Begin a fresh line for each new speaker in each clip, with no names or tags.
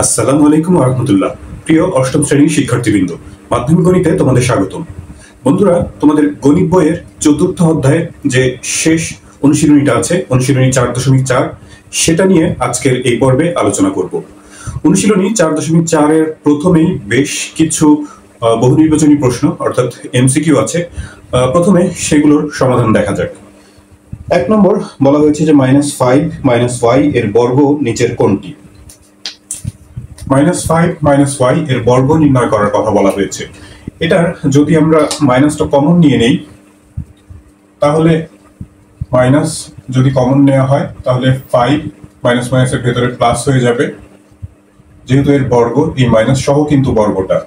আসসালামু আলাইকুম ওয়া রাহমাতুল্লাহ। প্রিয় অষ্টম শ্রেণীর শিক্ষার্থীবৃন্দ, মাধ্যমিক গণিতে তোমাদের স্বাগতম। বন্ধুরা, তোমাদের গণিত বইয়ের চতুর্থ অধ্যায়ে যে শেষ অনুশীলনীটা আছে, অনুশীলনী 4.4, সেটা নিয়ে আজকের এই পর্বে আলোচনা করব। অনুশীলনী 4.4 এর প্রথমেই বেশ কিছু বহু নির্বাচনী প্রশ্ন অর্থাৎ এমসিকিউ আছে। প্রথমে সেগুলোর সমাধান দেখা যাক। 1 নম্বর বলা হয়েছে যে -5 - y এর বর্গ নিচের কোনটি? -5 - y এর বর্গ নির্ণয় করার কথা বলা হয়েছে। এটার যদি আমরা মাইনাসটা কমন নিয়ে নেই, তাহলে মাইনাস যদি কমন নেওয়া হয় তাহলে 5 মাইনাস মাইনাসের ভেতরে প্লাস হয়ে যাবে, যেহেতু এর বর্গ এই মাইনাস সহ কিন্তু বর্গটা,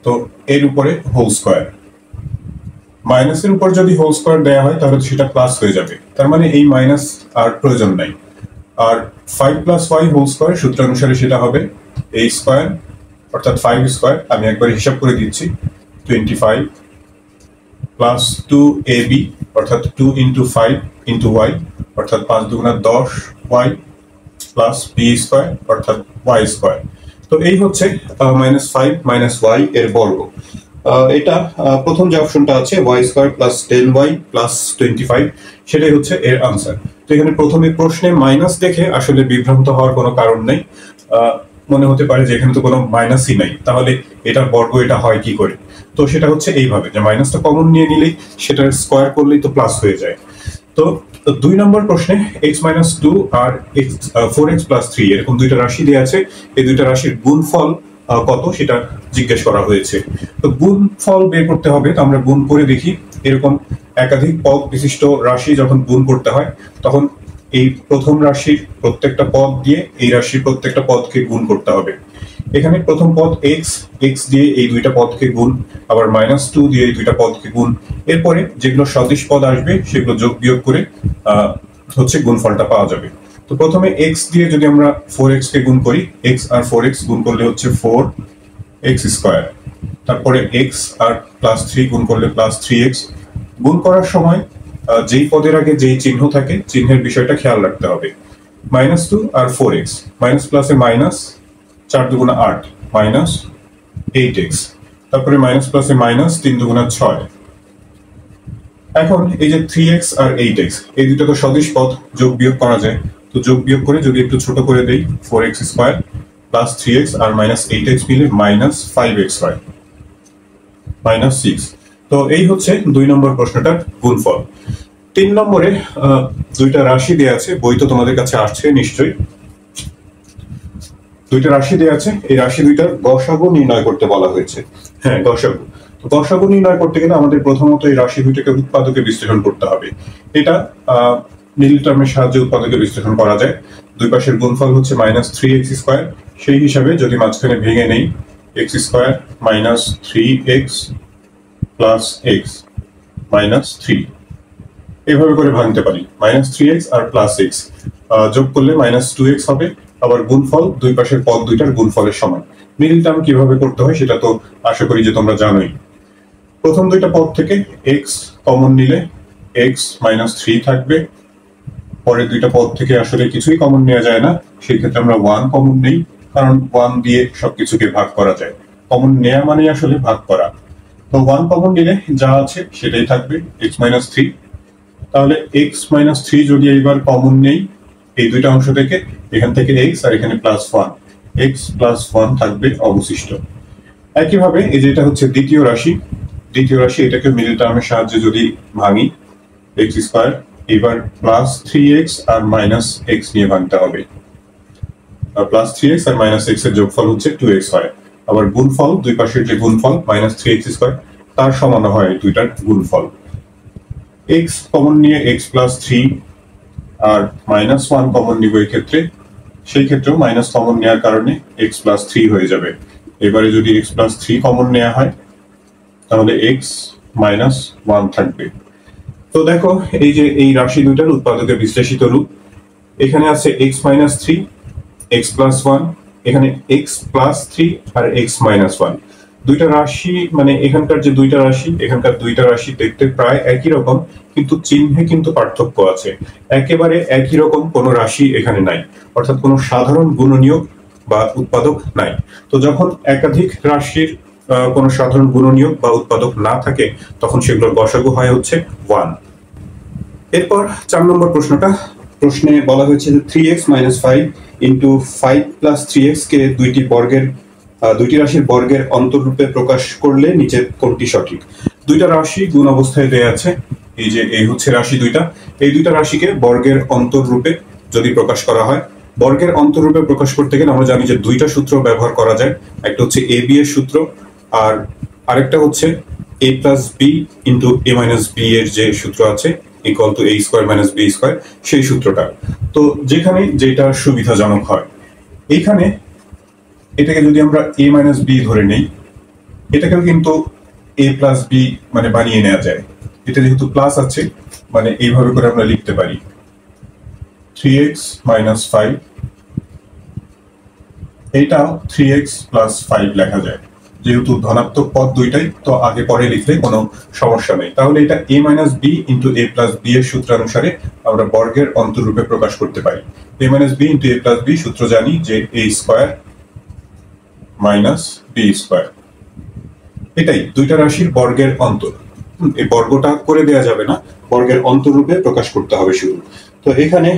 তো এর উপরে হোল স্কয়ার। মাইনাসের উপর যদি হোল স্কয়ার দেওয়া হয় তাহলে সেটা প্লাস হয়ে যাবে, তার মানে এই মাইনাস আর প্রয়োজন নাই। আর 5 + y হোল স্কয়ার সূত্র অনুসারে সেটা হবে a স্কয়ার, অর্থাৎ 5 স্কয়ার। আমি একবার হিসাব করে দিচ্ছি, 25 প্লাস 2ab অর্থাৎ 2 × 5 × y অর্থাৎ 5 × 2 = 10 y প্লাস b স্কয়ার অর্থাৎ y স্কয়ার। তো এই হচ্ছে -5 - y এর বর্গ। এটা প্রথম যে অপশনটা আছে y square plus 10y plus 25, সেটাই হচ্ছে এর আনসার। তো এখানে প্রথমে প্রশ্নে মাইনাস দেখে আসলে বিভ্রান্ত হওয়ার কোনো কারণ নেই। মনে হতে পারে যে এখানে তো কোনো মাইনাসই নাই, তাহলে এটার বর্গ এটা হয় কি করে? তো সেটা হচ্ছে এইভাবে যে মাইনাসটা কমন নিয়ে নিলেই সেটার স্কয়ার করলেই তো প্লাস হয়ে যায়। তো 2 নম্বর প্রশ্নে x - 2 আর 4x + 3 এরকম দুইটা রাশি দেওয়া আছে। এই দুইটা রাশির গুণফল কত সেটা জিজ্ঞেস করা হয়েছে। তো গুণফল বের করতে হবে, তো আমরা গুণ করে দেখি। এরকম একাধিক পদ বিশিষ্ট রাশি যখন গুণ করতে হয়, তখন এই প্রথম রাশির প্রত্যেকটা পদ দিয়ে এই রাশির প্রত্যেকটা পদকে গুণ করতে হবে। এখানে প্রথম পদ x দিয়ে এই দুইটা পদকে গুণ, আবার -2 দিয়ে এই দুইটা পদকে গুণ। এরপরে যেগুলো সদিশ পদ আসবে সেগুলো যোগ বিয়োগ করে হচ্ছে গুণফলটা পাওয়া যাবে। তো প্রথমে x দিয়ে যদি আমরা 4x কে গুণ করি, x আর 4x গুণ করলে হচ্ছে 4x স্কয়ার। তারপরে x আর +3 গুণ করলে +3x। গুণ করার সময় যেই পদের আগে যেই চিহ্ন থাকে, চিহ্নের বিষয়টা খেয়াল রাখতে হবে। -2 আর 4x, মাইনাস প্লাসে মাইনাস, 4 × 2 = 8 -8x। তারপরে মাইনাস প্লাসে মাইনাস, 3 × 2 = 6। এখন এই যে 3x আর 8x, এই দুটো তো সদিশ পদ, যোগ বিয়োগ করা যায়। তো যোগ বিয়োগ করে যদি একটু ছোট করে দেই, 4x স্কয়ার প্লাস 3x আর -8x মিলে -5x হয়, -6। তো এই হচ্ছে 2 নম্বর প্রশ্নটার গুণফল। 3 নম্বরে দুইটা রাশি দেয়া আছে, বই তো তোমাদের কাছে আসছে নিশ্চয়ই। দুইটা রাশি দেয়া আছে, এই রাশি দুইটার গসাগু নির্ণয় করতে বলা হয়েছে। হ্যাঁ, গসাগু। তো গসাগু নির্ণয় করতে গেলে আমাদের প্রথমত এই রাশি দুইটাকে উৎপাদকে বিশ্লেষণ করতে হবে। এটা মিডল টার্মের সাহায্যে উৎপাদকে বিশ্লেষণ করা যায়। দুই পাশের গুণফল হচ্ছে -3x স্কয়ার। সেই হিসাবে যদি মাঝখানে ভেঙে নেই, x square -3x plus x -3, এইভাবে করে ভাঙতে পারি। -3x আর +x যোগ করলে -2x হবে। আবার গুণফল দুই পাশের পদ দুইটার গুণফলের সমান। মিডল টার্ম কিভাবে করতে হয় সেটা তো আশা করি যে তোমরা জানোই। প্রথম দুইটা পদ থেকে x কমন নিলে x -3 থাকবে। পরের দুইটা পদ থেকে আসলে কিছুই কমন নেওয়া যায় না, সেই ক্ষেত্রে আমরা 1 কমন নেই, কারণ 1 দিয়ে সবকিছুকে ভাগ করা যায়। কমন নেওয়া মানে আসলে ভাগ করা। তো 1 কমন নিলে যা আছে সেটাই থাকবে, x -3। তাহলে x -3 যদি এইবার কমন নেই এই দুইটা অংশ থেকে, এখান থেকে x আর এখানে +1, x +1 থাকবে অবশিষ্ট। একইভাবে এই যে এটা হচ্ছে দ্বিতীয় রাশি, এটাকে মিডল টার্মের সাহায্যে যদি ভাঙি, x স্কয়ার, এবার +3x আর -x নিয়ে ভাঙতে হবে। +3x আর -x এর যোগফল হচ্ছে 2x হয়। আবার গুণফল দুই পাশের যে গুণফল -3x স্কয়ার, তার সমান হয় এই দুইটার গুণফল। x কমন নিয়ে x +3 আর -1 কমন নিব এই ক্ষেত্রে, সেই ক্ষেত্রেও মাইনাস কমন নেওয়ার কারণে x +3 হয়ে যাবে। এবারে যদি x +3 কমন নেওয়া হয় তাহলে x -1 থাকবে। তো দেখো এই যে এই রাশি দুইটার উৎপাদকের বিশ্লেষিত রূপ, এখানে আছে x -3, x +1, এখানে x +3 আর x -1। দুইটা রাশি মানে এখানকার যে দুইটা রাশি, এখানকার দুইটা রাশি দেখতে প্রায় একই রকম, কিন্তু চিহ্নে কিন্তু পার্থক্য আছে। একেবারে একই রকম কোনো রাশি এখানে নাই, অর্থাৎ কোনো সাধারণ গুণনীয়ক বা উৎপাদক নাই। তো যখন একাধিক রাশির কোনো সাধারণ গুণনীয়ক বা উৎপাদক না থাকে তখন সেগুলোর গসাগু হয় হচ্ছে 1। এরপর 4 নম্বর প্রশ্নে বলা হয়েছে যে 3x - 5 ইন্টু 5 প্লাস 3x কে দুইটি রাশির বর্গের অন্তররূপে প্রকাশ করলে নিচে কোনটি সঠিক। দুইটা রাশি গুণ অবস্থায় দেয়া আছে, এই হচ্ছে রাশি দুইটা, এই দুইটা রাশিকে বর্গের অন্তররূপে যদি প্রকাশ করা হয়, বর্গের অন্তররূপে প্রকাশ করতে গেলে আমরা জানি যে দুইটা সূত্র ব্যবহার করা যায়। একটা হচ্ছে a b এর সূত্র, আর আরেকটা হচ্ছে a plus B into a minus B এর যে সূত্র আছে equal to a square minus b square, সেই সূত্রটা। তো যেখানে যেটা সুবিধাজনক হয়, এইখানে এটাকে যদি আমরা a মাইনাস বি ধরে নেই, এটাকেও কিন্তু a প্লাস বি মানে বানিয়ে নেওয়া যায়। এটা যেহেতু প্লাস আছে মানে এইভাবে করে আমরা লিখতে পারি 3x - 5, এইটাও 3x + 5 লেখা যায়। যেহেতু ধনাত্মক পদ দুইটাই, তো আগে পরে লিখলে কোনো সমস্যা নেই। তাহলে এটা a - b into a plus b এর সূত্রানুসারে আমরা বর্গের অন্তররূপে প্রকাশ করতে পারি। a - b into a plus b সূত্র জানি যে a square minus b square. এটাই দুইটা রাশির বর্গের অন্তর। এই বর্গটা করে দেয়া যাবে না, বর্গের অন্তররূপে প্রকাশ করতে হবে শুধু। তো এখানে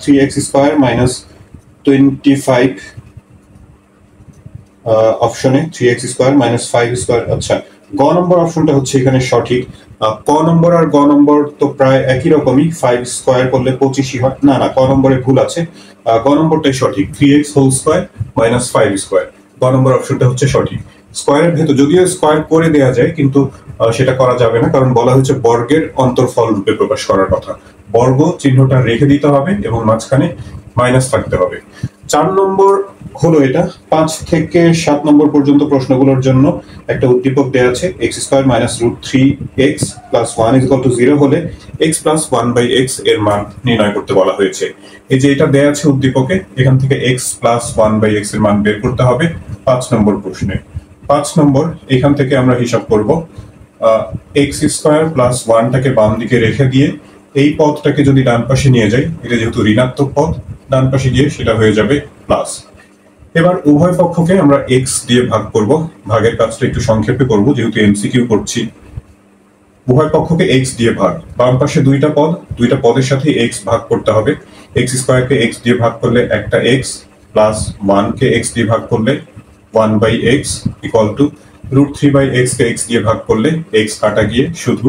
3x স্কোয়ার মাইনাস 25 অপশনে 3x স্কোয়ার মাইনাস 5 স্কোয়ার। আচ্ছা, গ নম্বর অপশনটা হচ্ছে এখানে সঠিক। ক নম্বর আর গ নম্বর তো প্রায় একই রকমই, 5 স্কোয়ার করলে 25ই হয়। না, ক নম্বরে ভুল আছে, গ নম্বরটাই সঠিক, 3x whole square minus 5 square. গ নম্বর অপশনটা হচ্ছে সঠিক। স্কোয়ারের ভেতর যদিও স্কোয়ার করে দেয়া যায়, কিন্তু সেটা করা যাবে না, কারণ বলা হয়েছে বর্গের অন্তর্ফল রূপে প্রকাশ করার কথা। বর্গ চিহ্নটা রেখে দিতে হবে এবং মাঝখানে মাইনাস থাকতে হবে। 4 নম্বর হলো এটা। 5 থেকে 7 নম্বর পর্যন্ত প্রশ্নগুলোর জন্য একটা উদ্দীপক দেয়া আছে, x square minus √3x plus 1 0 হলে x প্লাস 1/x এর মান নির্ণয় করতে বলা হয়েছে। এই যে এটা দেয়া আছে উদ্দীপকে, এখান থেকে x প্লাস 1/x এর মান বের করতে হবে 5 নম্বর প্রশ্নে। 5 নম্বর, এখান থেকে আমরা হিসাব করব x স্কয়ার প্লাস 1টাকে বাম দিকে রেখে দিয়ে এই পদটাকে যদি ডান পাশে নিয়ে যাই, এটা যেহেতু ঋণাত্মক পদ, ডান পাশে গিয়ে সেটা হয়ে যাবে প্লাস। এবার উভয় পক্ষকে আমরা x দিয়ে ভাগ করব। ভাগের কাজটা একটু সংক্ষেপে করব যেহেতু এমসিকিউ করছি। উভয় পক্ষকে x দিয়ে ভাগ, বাম পাশে দুইটা পদের সাথে x ভাগ করতে হবে। x স্কয়ারকে x দিয়ে ভাগ করলে একটা x, প্লাস 1 কে x দিয়ে ভাগ করলে 1/x equal to √3/x K x দিয়ে ভাগ করলে x কাটা গিয়ে শুধু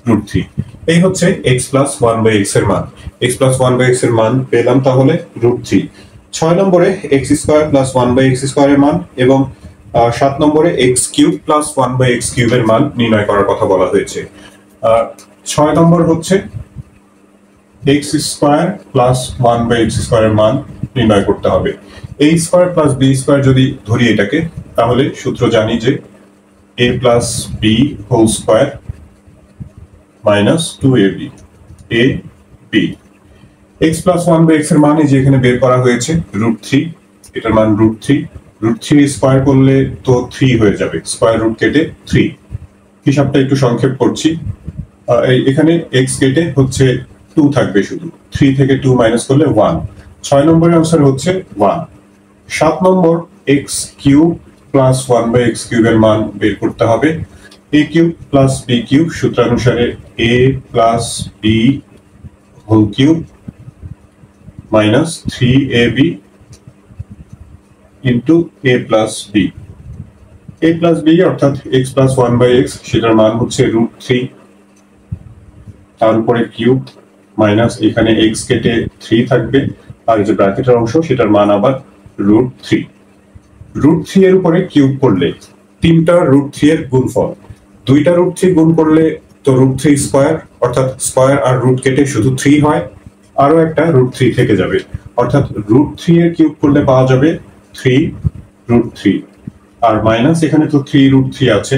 √3। এই হচ্ছে x প্লাস 1/x এর মান। x প্লাস 1/x এর মান পেলাম তাহলে √3। 6 নম্বরে x square plus 1/x square এর মান এবং 7 নম্বরে x cube plus 1/x cube এর মান নির্ণয় করার কথা বলা হয়েছে। 6 নম্বর হচ্ছে x square plus 1/x square এর মান নির্ণয় করতে হবে। a square plus b square যদি ধরি এটাকে, তাহলে সূত্র জানি যে a plus b whole square minus 2ab a b। x plus 1/x এর মান যে এখানে বের করা হয়েছে √3, এটার মান √3 স্কয়ার করলে তো 3 হয়ে যাবে, স্কয়ার রুট কেটে 3। হিসাবটা একটু সংক্ষেপ করছি, এখানে x কেটে হচ্ছে 2 থাকবে শুধু, 3 থেকে 2 মাইনাস করলে 1। 6 নম্বরের আনসার হচ্ছে 1। 7 নম্বর x cube plus 1/x cube এর মান বের করতে হবে। a cube plus b cube সূত্রানুসারে a plus b whole cube minus 3ab into a plus b। a plus b অর্থাৎ x প্লাস 1/x, সেটার মান হচ্ছে √3, তার উপরে কিউব মাইনাস এখানে x কেটে 3 থাকবে, আর যে ব্র্যাকেটের অংশ সেটার মান আবার √3। √3 এর উপরে কিউব করলে 3টা √3 এর গুণফল, 2টা √3 গুণ করলে তো √3 স্কয়ার, অর্থাৎ স্কয়ার আর রুট কেটে শুধু 3 হয়, আরো একটা √3 থেকে যাবে, অর্থাৎ √3 এর কিউব করলে পাওয়া যাবে 3√3, আর মাইনাস এখানে তো 3√3 আছে,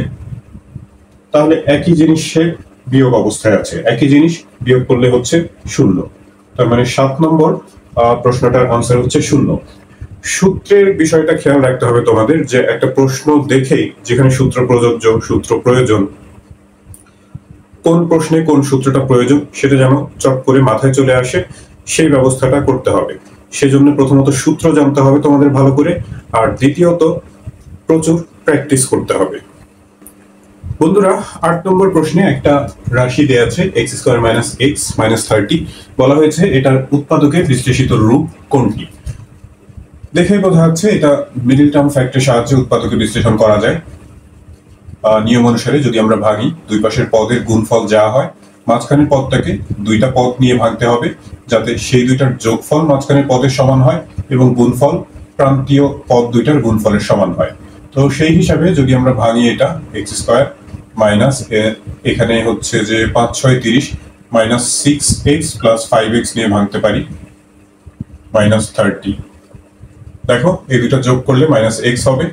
তাহলে একই জিনিসের বিয়োগ অবস্থায় আছে, একই জিনিস বিয়োগ করলে হচ্ছে 0। তার মানে 7 নম্বর প্রশ্নটার আনসার হচ্ছে 0। সূত্রের বিষয়টা খেয়াল রাখতে হবে তোমাদের, যে একটা প্রশ্ন দেখেই যেখানে সূত্র প্রযোজ্য, সূত্র প্রয়োজন, কোন প্রশ্নে কোন সূত্রটা প্রয়োজন সেটা যেন চট করে মাথায় চলে আসে, সেই ব্যবস্থাটা করতে হবে। সেজন্য প্রথমত সূত্র জানতে হবে তোমাদের ভালো করে, আর দ্বিতীয়ত প্রচুর প্র্যাকটিস করতে হবে। বন্ধুরা 8 নম্বর প্রশ্নে একটা রাশি দেয়া আছে x² - x - 30, বলা হয়েছে এটার উৎপাদকের বিশ্লেষিত রূপ কোনটি। দেখে বোঝা যাচ্ছে এটা মিডল টার্ম ফ্যাক্টরের সাহায্যে উৎপাদকে বিশ্লেষণ করা যায়। নিয়ম অনুসারে যদি আমরা ভাঙি, দুই পাশের পদের গুণফল যা হয় মাঝখানের পদটাকে দুইটা পদ নিয়ে ভাঙতে হবে, যাতে সেই দুইটার যোগফল মাঝখানের পদের সমান হয় এবং গুণফল প্রান্তীয় পদ দুইটার গুণফলের সমান হয়। তো সেই হিসাবে যদি আমরা ভাঙি এটা x² মাইনাস এখানে হচ্ছে যে 5 6 30 মাইনাস 6x প্লাস 5x নিয়ে ভাঙতে পারি -30। দেখো এই দুইটা যোগ করলে -x হবে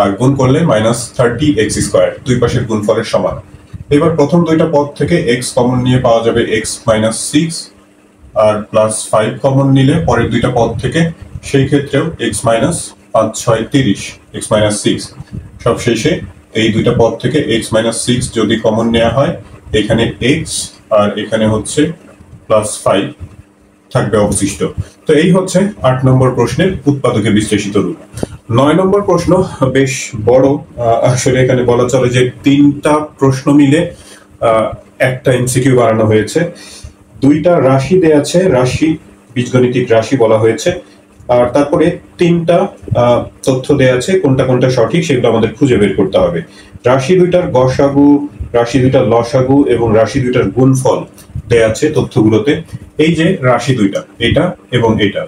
আর গুণ করলে -30x², দুই পাশের গুণফলের সমান। এবার প্রথম দুইটা পদ থেকে x কমন নিয়ে পাওয়া যাবে x - 6 আর প্লাস 5 কমন নিলে পরের দুইটা পদ থেকে সেই ক্ষেত্রেও x - 5 6 30 x - 6। সব শেষে এই দুইটা পদ থেকে x - 6 যদি কমন নেওয়া হয়, এখানে x আর এখানে হচ্ছে প্লাস 5 থাকবে অবশিষ্ট। তো এই হচ্ছে 8 নম্বর প্রশ্নের উৎপাদকে বিশ্লেষিত রূপ। 9 নম্বর প্রশ্ন বেশ বড়, আসলে এখানে বলা চলে যে 3টা প্রশ্ন মিলে একটা এমসিকিউ বানানো হয়েছে। দুইটা রাশি দেয়া আছে, রাশি বীজগণিতিক রাশি বলা হয়েছে, আর তারপরে 3টা তথ্য দেয়া আছে, কোনটা কোনটা সঠিক সেগুলো আমাদের খুঁজে বের করতে হবে। রাশি দুইটার গসাগু, রাশি দুইটার লসাগু এবং রাশি দুইটার গুণফল দেয়া আছে তথ্যগুলোতে। এই যে রাশি দুইটা, এটা এবং এটা,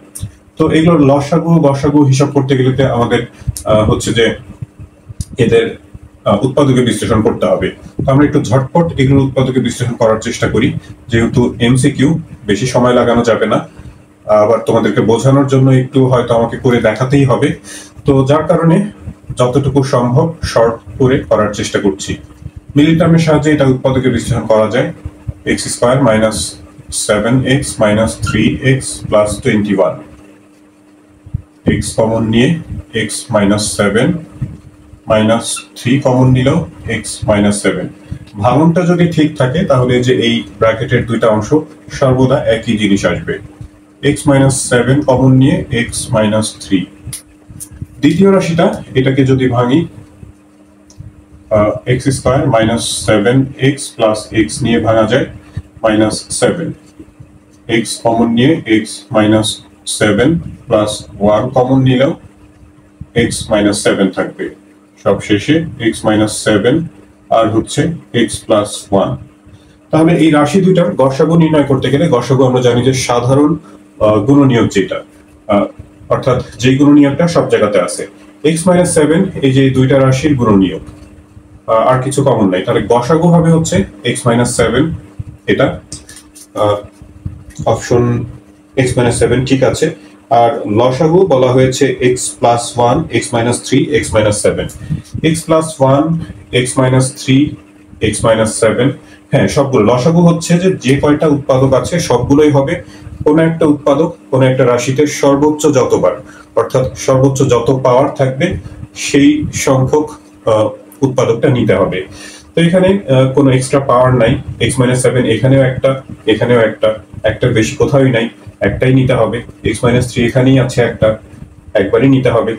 তো এগুলোর লসাগু গসাগু হিসাব করতে গেলে আমাদের হচ্ছে যে এদের উৎপাদকে বিশ্লেষণ করতে হবে। তো আমরা একটু ঝটপট এগুলোর উৎপাদকে বিশ্লেষণ করার চেষ্টা করি, যেহেতু এমসিকিউ বেশি সময় লাগানো যাবে না, আবার তোমাদেরকে বোঝানোর জন্য একটু হয়তো আমাকে করে দেখাতেই হবে। তো যার কারণে যতটুকু সম্ভব শর্ট করে করার চেষ্টা করছি। মিডল টার্মের সাহায্যে এটা উৎপাদকে বিশ্লেষণ করা যায়। x² - 7x - 3x plus 21, x common নিয়ে x - 7 মাইনাস 3 কমন নিলেও x - 7। ভাঙনটা যদি ঠিক থাকে তাহলে যে এই ব্র্যাকেটের দুইটা অংশ সর্বদা একই জিনিস আসবে। x - 7 কমন নিয়ে x - 3। দ্বিতীয় রাশিটা, এটাকে যদি ভাঙি x² - 7x প্লাস x নিয়ে ভাঙা যায় -7, x কমন নিয়ে x - 7 প্লাস 1 কমন নিলেও x - 7 থাকবে। সব শেষে x - 7 আর হচ্ছে x প্লাস 1। তাহলে এই রাশি দুইটার গসাগু নির্ণয় করতে গেলে, গসাগু আমরা জানি যে সাধারণ গুণনীয়ক যেটা, অর্থাৎ যে গুণনীয়কটা সব জায়গাতে আছে। x - 7 এই যে দুইটা রাশির গুণনীয়ক, আর কিছু কমন নাই, তাহলে গসাগু হবে হচ্ছে x - 7। এটা অপশন x - 7 ঠিক আছে। আর লসাগু বলা হয়েছে x plus 1 x - 3 x - 7, x plus 1 x - 3 x - 7। হ্যাঁ, সবগুলো লসাগু হচ্ছে যে কয়টা উৎপাদক আছে সবগুলোই হবে কোন একটা উৎপাদক কোন একটা রাশিতে সর্বোচ্চ যতবার, অর্থাৎ সর্বোচ্চ যত পাওয়ার থাকবে সেই সংখ্যক উৎপাদকটা নিতে হবে। তো এখানে কোনো এক্সট্রা পাওয়ার নাই, x - 7 এখানেও একটা, এখানেও একটা, একটার বেশি কোথাওই নাই, একটাই নিতে হবে। x - 3 এখানেই আছে একটা, একবারই নিতে হবে।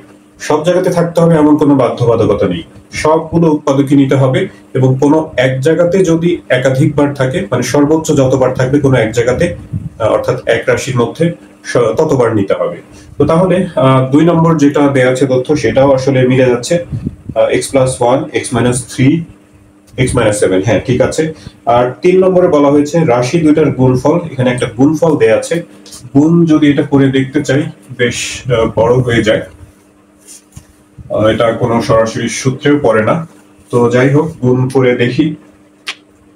সব জায়গাতে থাকতে হবে এমন কোনো বাধ্যবাধকতা নেই, সবগুলো উৎপাদকই নিতে হবে। এবং কোনো এক জায়গাতে যদি একাধিকবার থাকে, মানে সর্বোচ্চ যতবার থাকবে কোনো এক জায়গাতে, অর্থাৎ এক রাশির মধ্যে, ততবার নিতে হবে। তো তাহলে 2 নম্বর যেটা দেয়া আছে তথ্য, সেটাও আসলে মিলে যাচ্ছে। x প্লাস 1 x - 3 x - 7, হ্যাঁ ঠিক আছে। আর 3 নম্বরে বলা হয়েছে রাশি দুইটার গুণফল, এখানে একটা গুণফল দেয়া আছে। গুণ যদি এটা করে দেখতে চাই বেশ বড় হয়ে যায়, এটা কোনো সরাসরি সূত্রেও পড়ে না। তো যাই হোক, গুণ করে দেখি।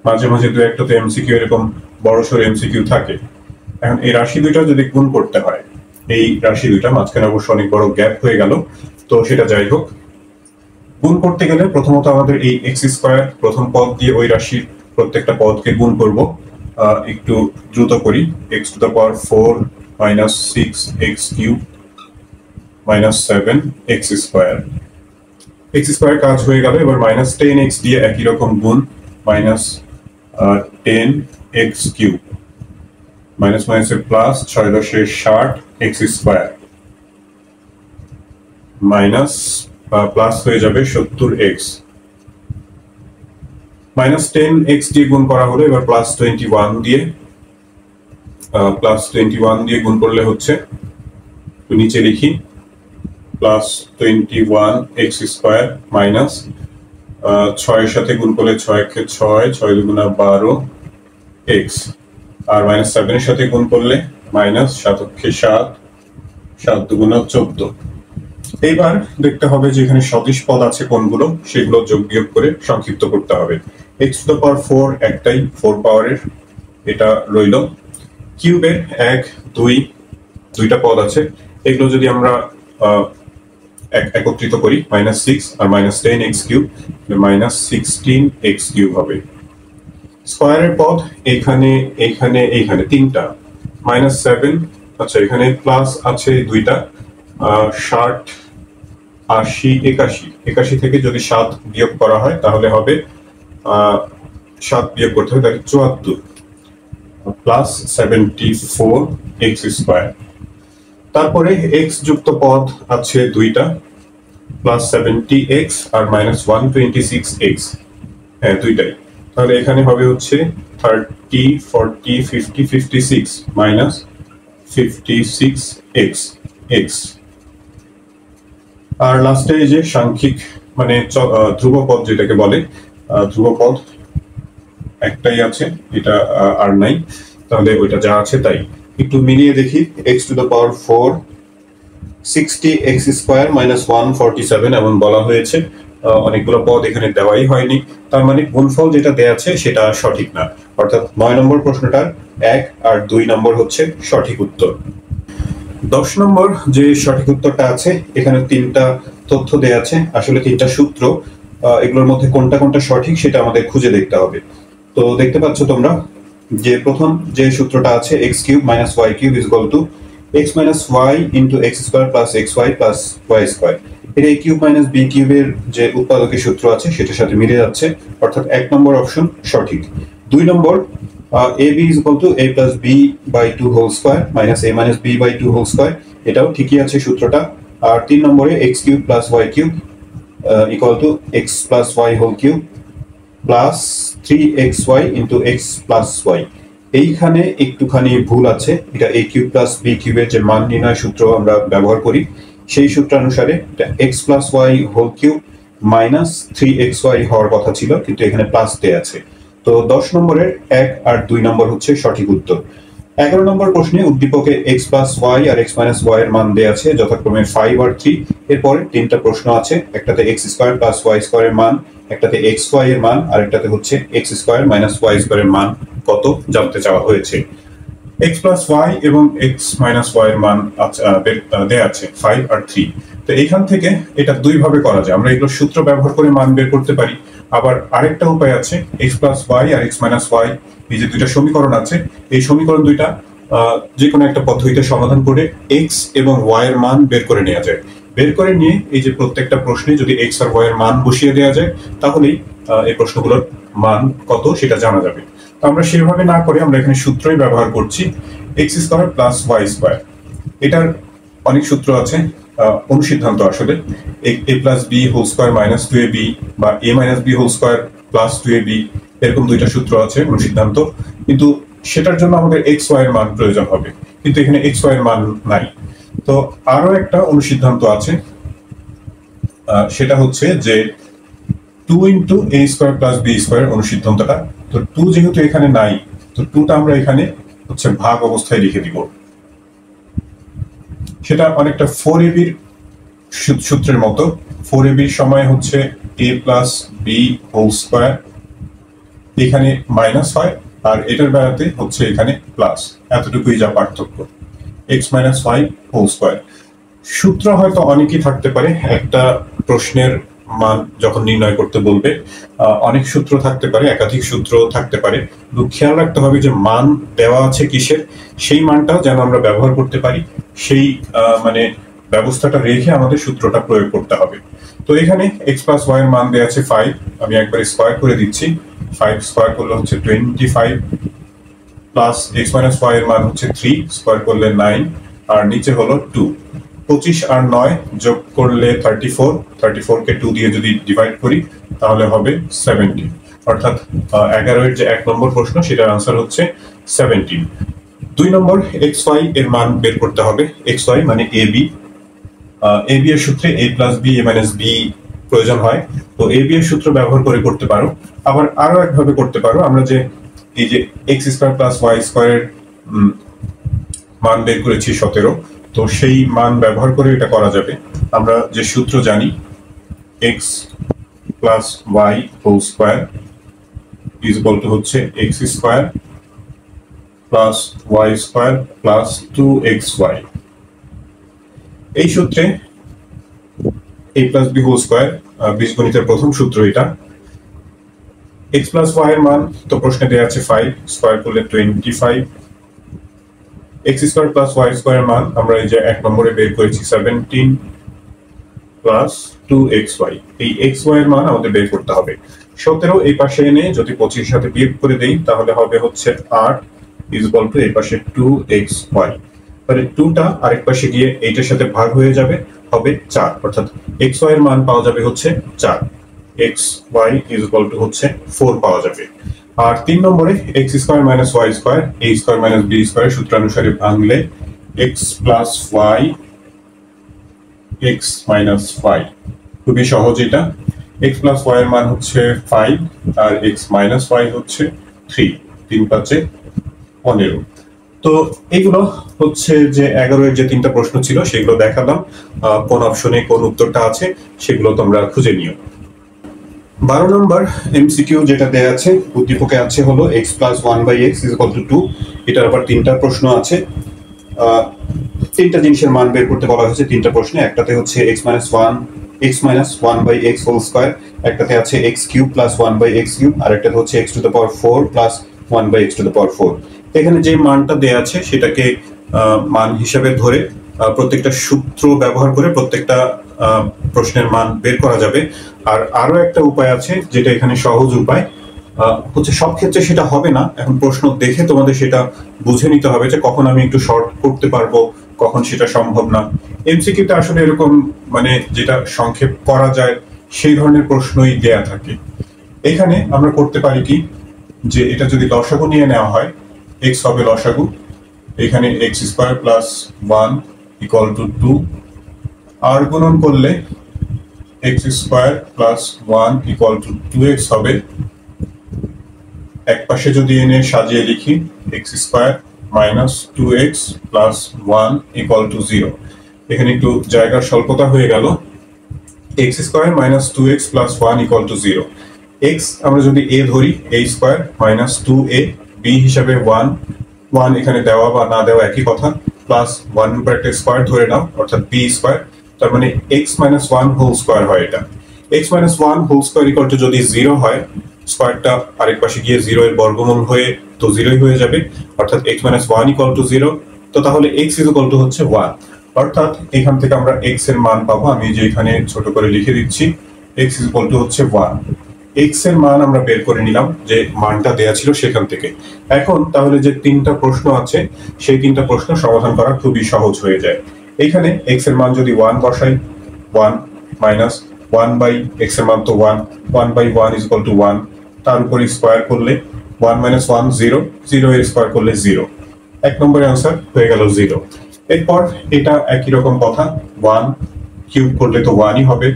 মাঝে মাঝে দু একটা তো এমসিকিউ এরকম বড়সড় এমসিকিউ থাকে। এখন এই রাশি দুইটা যদি গুণ করতে হয়, এই রাশি দুইটা মাঝখানে অবশ্য অনেক বড় গ্যাপ হয়ে গেল, তো সেটা যাই হোক। গুণ করতে গেলে প্রথমত আমাদের এই x² প্রথম পদ দিয়ে ওই রাশির প্রত্যেকটা পদকে গুণ করব। একটু দ্রুত করি। x⁴ - 6x³ - 7x²। x² কাজ হয়ে গেল। এবার -10x দিয়ে একই রকম গুণ, -10x³ মাইনাস মাইনাসের plus, 6 × 10 = 60 x square minus plus হয়ে যাবে 70x মাইনাস 10x দিয়ে গুণ করা হলো, এবার প্লাস 21 দিয়ে গুণ করলে হচ্ছে, নিচে লিখি প্লাস 21x স্কোয়ার মাইনাস 6 এর সাথে গুণ করলে 6 কে 6, 6 দুগুণা 12x আর মাইনাস 7 এর সাথে গুণ করলে মাইনাস 7 কে 7, 7 দুগুণা 14। এইবার দেখতে হবে যে এখানে সদিশ পদ আছে কোনগুলো, সেগুলো যোগ বিয়োগ করে সংক্ষিপ্ত করতে হবে। x টু দ্য পাওয়ার 4 একটাই, 4 পাওয়ারের, এটা রইল। কিউবের 1 2 দুইটা পদ আছে, এগুলো যদি আমরা একত্রিত করি -6 আর -10x cube minus 16x cube হবে। স্কয়ারের পদ এখানে এইখানে এইখানে তিনটা, -7, আচ্ছা এখানে প্লাস আছে দুইটা, 60 80 81 থেকে যদি 7 বিয়োগ করা হয় তাহলে হবে 7 বিয়োগ করতে হবে, তাহলে 74 প্লাস 74x স্কয়ার। তারপরে x যুক্ত পদ আছে দুইটা, প্লাস 70x আর মাইনাস 126x, হ্যাঁ দুইটাই, তাহলে এখানে হবে হচ্ছে 30 40 50 56 মাইনাস 56x x। আর লাস্টে যে সাংখ্যিক মানে ধ্রুবপদ যেটাকে বলে, ধ্রুবপদ একটাই আছে, এটা আর নাই, তাহলে ওইটা যা আছে তাই। একটু মিলিয়ে দেখি, x to the power 4 60x square minus 147 এমন বলা হয়েছে, অনেকগুলো পদ এখানে দেওয়াই হয়নি, তার মানে গুণফল যেটা দেয়া আছে সেটা সঠিক না, অর্থাৎ 9 নম্বর প্রশ্নটার 1 আর 2 নম্বর হচ্ছে সঠিক উত্তর। 10 নম্বর যে সঠিক উত্তরটা আছে, এখানে তিনটা তথ্য দেয়া আছে, আসলে তিনটা সূত্র, এগুলোর মধ্যে কোনটা কোনটা সঠিক সেটা আমাদের খুঁজে দেখতে হবে। তো দেখতে পাচ্ছ তোমরা যে প্রথম যে সূত্রটা আছে x cube minus y cube is equal to x minus y into x square plus xy plus y square, এটা a কিউব মাইনাস b কিউবের যে উৎপাদকের সূত্র আছে সেটার সাথে মিলে যাচ্ছে, অর্থাৎ 1 নম্বর অপশন সঠিক। 2 number ab is equal to a plus b by 2 whole square minus a minus b by 2 whole square, এটাও ঠিকই আছে সূত্রটা। আর 3 নম্বরে x cube plus y cube equal to x plus y whole cube plus 3xy into x plus y, এইখানে একটুখানি ভুল আছে, এটা a কিউব প্লাস b কিউবের যে মান নির্ণয় সূত্র আমরা ব্যবহার করি সেই সূত্রানুসারে এটা x plus y whole cube minus 3xy হওয়ার কথা ছিল, কিন্তু এখানে প্লাস দেয়া আছে। তো 10 নম্বরের 1 আর 2 নম্বর হচ্ছে সঠিক উত্তর। 11 নম্বর প্রশ্নে উদ্দীপকে x প্লাস y আর x মাইনাস y এর মান দেয়া আছে যথাক্রমে 5 আর 3। এরপরে তিনটা প্রশ্ন আছে, একটাতে x square plus y square এর মান, একটাতে xy এর মান, আর একটাতে হচ্ছে x square minus y square এর মান কত জানতে চাওয়া হয়েছে। x প্লাস y এবং x মাইনাস y এর মান দেয়া আছে 5 আর 3। তো এখান থেকে এটা দুই ভাবে করা যায়, আমরা এগুলো সূত্র ব্যবহার করে মান বের করতে পারি, আবার আরেকটা উপায় আছে x প্লাস y আর x মাইনাস y, এই যে দুইটা সমীকরণ আছে, এই সমীকরণ দুইটা যে কোনো একটা পদ্ধতিতে সমাধান করে x এবং y এর মান বের করে নেওয়া যায়। বের করে নিয়ে এই যে প্রত্যেকটা প্রশ্নে যদি x আর y এর মান বসিয়ে দেওয়া যায় তাহলেই এই প্রশ্নগুলোর মান কত সেটা জানা যাবে। তো আমরা সেভাবে না করে আমরা এখানে সূত্রই ব্যবহার করছি, x square plus y square, এটার অনেক সূত্র আছে, অনুসিদ্ধান্ত আসলে a plus b whole square minus 2ab বা a minus b whole square plus 2ab, এরকম দুইটা সূত্র আছে অনুসিদ্ধান্ত, কিন্তু সেটার জন্য আমাদের x y এর মান প্রয়োজন হবে, কিন্তু এখানে x y এর মান নাই। তো আরো একটা অনুসিদ্ধান্ত আছে, সেটা হচ্ছে যে 2 into a square plus b square অনুসিদ্ধান্তটা। তো 2 যেহেতু এখানে নাই, তো 2টা আমরা এখানে হচ্ছে ভাগ অবস্থায় লিখে দিব, সেটা অনেকটা 4ab এর সূত্রের মতো। 4ab এর সময় হচ্ছে a plus b whole square, এখানে মাইনাস হয়, আর এটার বেলাতে হচ্ছে এখানে প্লাস, এতটুকুই যা পার্থক্য, x minus y whole square. সূত্র হয়তো অনেকই থাকতে পারে, একটা প্রশ্নের মান যখন নির্ণয় করতে বলবে অনেক সূত্র থাকতে পারে, একাধিক সূত্র থাকতে পারে, খেয়াল রাখতে হবে যে মান দেওয়া আছে কিসের, সেই মানটা যেন আমরা ব্যবহার করতে পারি, সেই মানে ব্যবস্থাটা রেখে আমাদের সূত্রটা প্রয়োগ করতে হবে। তো এখানে x প্লাস y এর মান দেওয়া আছে 5, আমি একবার স্কয়ার করে দিচ্ছি, 5 স্কয়ার করলে হচ্ছে 25 প্লাস x মাইনাস y এর মান হচ্ছে 3, স্কয়ার করলে 9, আর নিচে হলো 2। 25 আর 9 যোগ করলে 34, 34 কে 2 দিয়ে যদি ডিভাইড করি তাহলে হবে 17, অর্থাৎ 11 এর যে 1 নম্বর প্রশ্ন সেটার আনসার হচ্ছে 17। 2 নম্বর xy এর মান বের করতে হবে। xy মানে ab, ab এর সূত্রে a plus b a minus b প্রয়োজন হয়, তো ab এর সূত্র ব্যবহার করে করতে পারো। আবার আরো একভাবে করতে পারো, আমরা যে এই যে x স্কয়ার প্লাস y স্কয়ারের মান বের করেছি 17, তো সেই মান ব্যবহার করে এটা করা যাবে। আমরা যে সূত্র জানি x plus y whole square is equal to হচ্ছে x square plus y square plus 2xy। এই সূত্রে a plus b whole square বীজগণিতের প্রথম সূত্র এটা। x প্লাস y এর মান তো প্রশ্নে দেওয়া আছে 5, স্কয়ার করলে 25। x square plus y square মান আমরা এই যে 1 নম্বরে বের করেছি 17 প্লাস 2xy। এই xy এর মান আমাদের বের করতে হবে। 17 এই পাশে এনে যদি 25 এর সাথে বিয়োগ করে দেই তাহলে হবে হচ্ছে 8 ইজ ইকুয়াল টু এই পাশে 2xy। তাহলে 2টা আরেক পাশে গিয়ে এইটার সাথে ভাগ হয়ে যাবে, হবে 4, অর্থাৎ xy এর মান পাওয়া যাবে হচ্ছে 4। xy ইজ ইকুয়াল টু হচ্ছে 4 পাওয়া যাবে। আর 3 নম্বরে x square minus y square a square minus b square সূত্রানুসারে ভাঙলে x plus y x minus 5, খুবই সহজ এটা। x প্লাস y এর মান হচ্ছে 5 আর x মাইনাস y হচ্ছে 3, 3 5 15। তো এগুলো হচ্ছে যে 11 এর যে 3টা প্রশ্ন ছিল সেগুলো দেখালাম, কোন অপশনে কোন উত্তরটা আছে সেগুলো তোমরা খুঁজে নিও। 12 নম্বর এমসিকিউ যেটা দেয়া আছে, উদ্দীপকে আছে হলো x plus 1/x is equal two 2। এটার আবার 3টা প্রশ্ন আছে, 3টা জিনিসের মান বের করতে বলা হয়েছে 3টা প্রশ্নে। একটাতে হচ্ছে x minus 1/x whole square, একটাতে আছে x cube plus 1/x cube, আর একটাতে হচ্ছে x to the power 4 plus 1/x to the power 4। এখানে যে মানটা দেয়া আছে সেটাকে মান হিসাবে ধরে প্রত্যেকটা সূত্র ব্যবহার করে প্রত্যেকটা প্রশ্নের মান বের করা যাবে। আর আরো একটা উপায় আছে যেটা এখানে সহজ উপায়, হচ্ছে সব ক্ষেত্রে সেটা হবে না, এখন প্রশ্ন দেখে তোমাদের সেটা বুঝে নিতে হবে যে কখন আমি একটু শর্ট করতে পারবো, কখন সেটা সম্ভব না। এমসিকিউতে আসলে এরকম মানে যেটা সংক্ষেপ করা যায় সেই ধরনের প্রশ্নই দেয়া থাকে। এখানে আমরা করতে পারি কি, যে এটা যদি লসাগু নিয়ে নেওয়া হয়, x হবে লসাগু, এখানে x square plus 1 equal to 2, আর গুণন করলে x square plus 1 equal to 2x হবে। এক পাশে যদি এনে সাজিয়ে লিখি x square minus 2x plus 1 equal to 0, এখানে একটু জায়গার স্বল্পতা হয়ে গেল। x square minus 2x plus 1 equal to 0। x আমরা যদি a ধরি, a square minus 2a, b হিসাবে 1 এখানে দেওয়া বা না দেওয়া একই কথা, প্লাস 1 উপর একটা স্কয়ার ধরে নাও অর্থাৎ b স্কয়ার, তার মানে x মাইনাস 1 হোল স্কয়ার হয় এটা। x minus 1 whole square equal to যদি 0 হয়, স্কয়ারটা আরেক পাশে গিয়ে 0 এর বর্গমূল হয়ে তো 0ই হয়ে যাবে, অর্থাৎ x মাইনাস 1 ইকুয়াল টু 0। তো তাহলে x ইজ ইকুয়াল টু হচ্ছে 1, অর্থাৎ এখান থেকে আমরা x এর মান পাবো, আমি যে এখানে ছোট করে লিখে দিচ্ছি x ইজ ইকুয়াল টু হচ্ছে 1। x এর মান আমরা বের করে নিলাম যে মানটা দেয়া ছিল সেখান থেকে। এখন তাহলে যে 3টা প্রশ্ন আছে সেই 3টা প্রশ্ন সমাধান করা খুবই সহজ হয়ে যায়। এখানে x এর মান যদি 1 বসাই, 1 মাইনাস 1/x এর মান তো 1 ইজ ইকুয়াল টু 1, তার উপরে স্কয়ার করলে 1 মাইনাস 1 0, 0 এর স্কয়ার করলে 0, এক নম্বরের आंसर হয়ে গেল 0। এরপর এটা একই রকম কথা, 1 কিউব করলে তো 1ই হবে,